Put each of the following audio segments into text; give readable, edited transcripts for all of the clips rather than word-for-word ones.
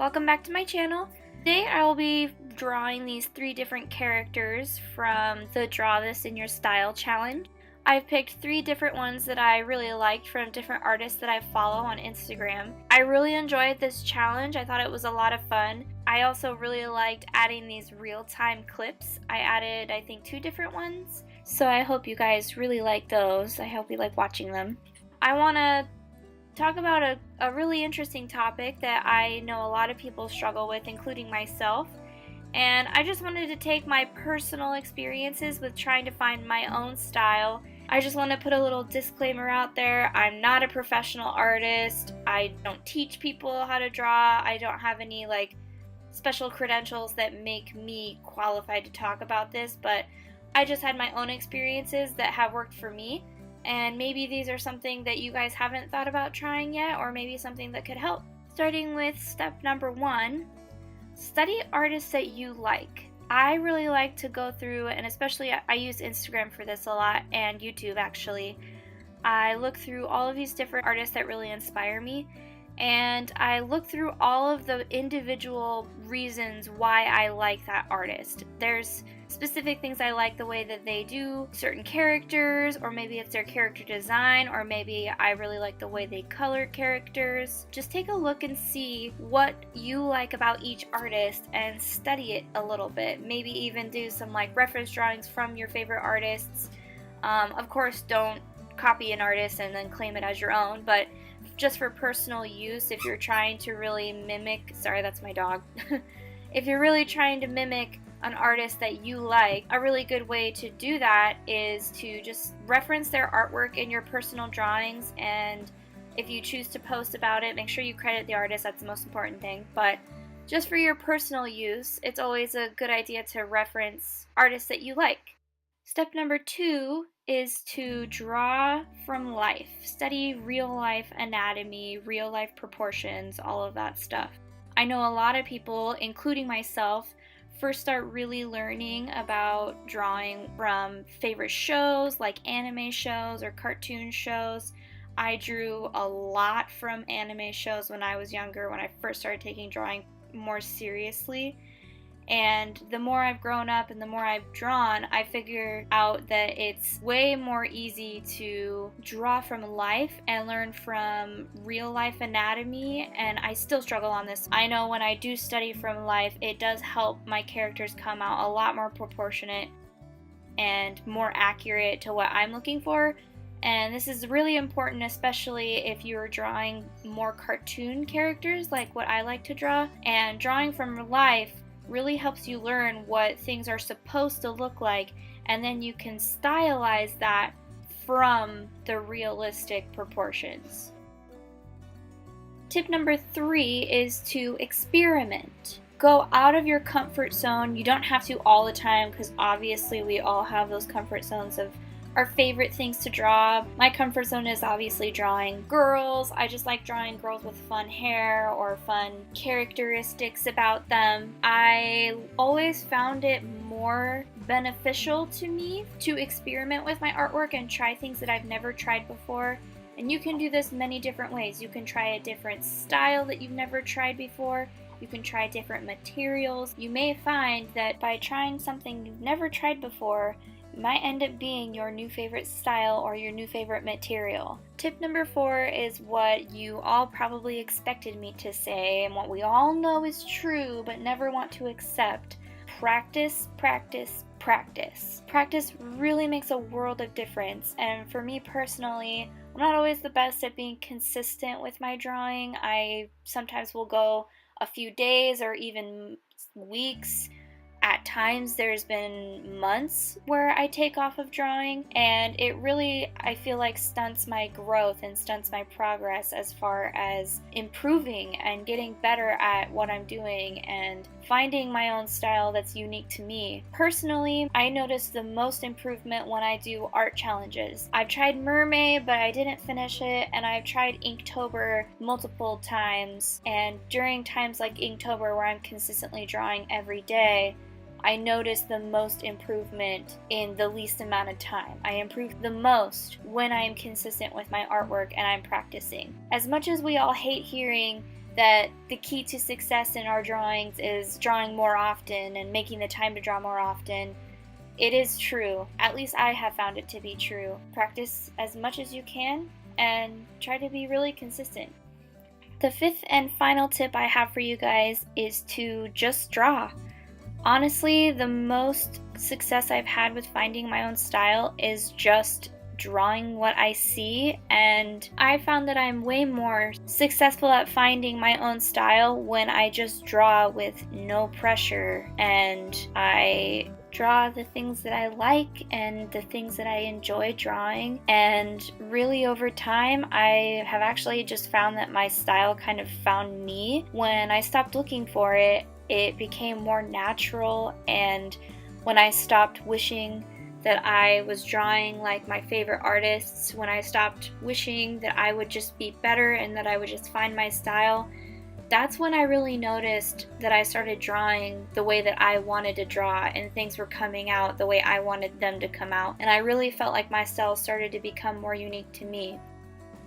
welcome back to my channel. Today I will be drawing these 3 different characters from the Draw This in Your Style challenge. I've picked 3 different ones that I really liked from different artists that I follow on Instagram. I really enjoyed this challenge. I thought it was a lot of fun. I also really liked adding these real-time clips. I added, I think, 2 different ones. So I hope you guys really like those. I hope you like watching them. I want to talk about a really interesting topic that I know a lot of people struggle with, including myself. And I just wanted to take my personal experiences with trying to find my own style. I just want to put a little disclaimer out there. I'm not a professional artist. I don't teach people how to draw. I don't have any special credentials that make me qualified to talk about this, but I just had my own experiences that have worked for me. And maybe these are something that you guys haven't thought about trying yet, or maybe something that could help. Starting with step number 1, study artists that you like. I really like to go through, and especially I use Instagram for this a lot, and YouTube actually. I look through all of these different artists that really inspire me, and I look through all of the individual reasons why I like that artist. There's specific things I like the way that they do certain characters, or maybe it's their character design, or maybe I really like the way they color characters. Just take a look and see what you like about each artist and study it a little bit. Maybe even do some reference drawings from your favorite artists. Of course, don't copy an artist and then claim it as your own, but just for personal use, if you're trying to really mimic, sorry, that's my dog. If you're really trying to mimic an artist that you like, a really good way to do that is to just reference their artwork in your personal drawings, and if you choose to post about it, make sure you credit the artist. That's the most important thing. But just for your personal use, it's always a good idea to reference artists that you like. Step number 2 is to draw from life. Study real life anatomy, real life proportions, all of that stuff. I know a lot of people, including myself, first start really learning about drawing from favorite shows like anime shows or cartoon shows. I drew a lot from anime shows when I was younger, when I first started taking drawing more seriously. And the more I've grown up and the more I've drawn, I figured out that it's way more easy to draw from life and learn from real life anatomy, and I still struggle on this. I know when I do study from life, it does help my characters come out a lot more proportionate and more accurate to what I'm looking for. And this is really important, especially if you're drawing more cartoon characters like what I like to draw. And drawing from life really helps you learn what things are supposed to look like, and then you can stylize that from the realistic proportions. Tip number 3 is to experiment. Go out of your comfort zone. You don't have to all the time, because obviously we all have those comfort zones of our favorite things to draw. My comfort zone is obviously drawing girls. I just like drawing girls with fun hair or fun characteristics about them. I always found it more beneficial to me to experiment with my artwork and try things that I've never tried before. And you can do this many different ways. You can try a different style that you've never tried before. You can try different materials. You may find that by trying something you've never tried before, might end up being your new favorite style or your new favorite material. Tip number 4 is what you all probably expected me to say, and what we all know is true but never want to accept. Practice, practice, practice. Practice really makes a world of difference, and for me personally, I'm not always the best at being consistent with my drawing. I sometimes will go a few days or even weeks. At times there's been months where I take off of drawing, and it really, I feel like, stunts my growth and stunts my progress as far as improving and getting better at what I'm doing and finding my own style that's unique to me. Personally, I notice the most improvement when I do art challenges. I've tried Mermaid, but I didn't finish it, and I've tried Inktober multiple times, and during times like Inktober where I'm consistently drawing every day, I notice the most improvement in the least amount of time. I improve the most when I am consistent with my artwork and I'm practicing. As much as we all hate hearing that the key to success in our drawings is drawing more often and making the time to draw more often. It is true. At least I have found it to be true. Practice as much as you can and try to be really consistent. The fifth and final tip I have for you guys is to just draw. Honestly, the most success I've had with finding my own style is just drawing what I see, and I found that I'm way more successful at finding my own style when I just draw with no pressure, and I draw the things that I like and the things that I enjoy drawing. And really over time I have actually just found that my style kind of found me. When I stopped looking for it, it became more natural, and when I stopped wishing that I was drawing like my favorite artists, when I stopped wishing that I would just be better and that I would just find my style, that's when I really noticed that I started drawing the way that I wanted to draw, and things were coming out the way I wanted them to come out, and I really felt like my style started to become more unique to me.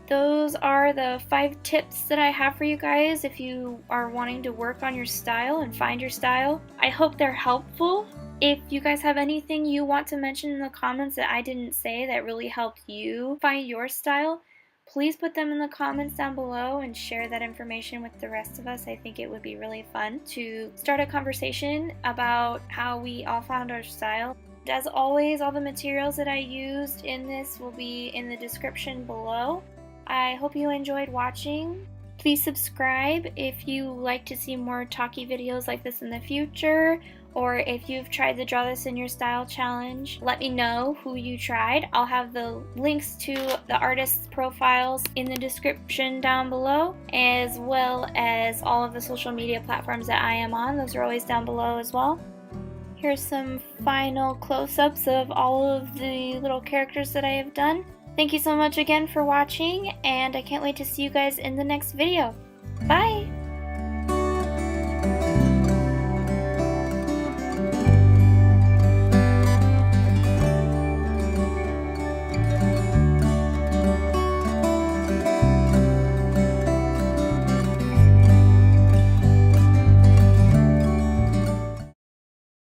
Those are the 5 tips that I have for you guys if you are wanting to work on your style and find your style. I hope they're helpful. If you guys have anything you want to mention in the comments that I didn't say that really helped you find your style, please put them in the comments down below and share that information with the rest of us. I think it would be really fun to start a conversation about how we all found our style. As always, all the materials that I used in this will be in the description below. I hope you enjoyed watching. Please subscribe if you like to see more talky videos like this in the future, or if you've tried the Draw This in Your Style challenge, let me know who you tried. I'll have the links to the artists' profiles in the description down below, as well as all of the social media platforms that I am on. Those are always down below as well. Here's some final close-ups of all of the little characters that I have done. Thank you so much again for watching, and I can't wait to see you guys in the next video. Bye!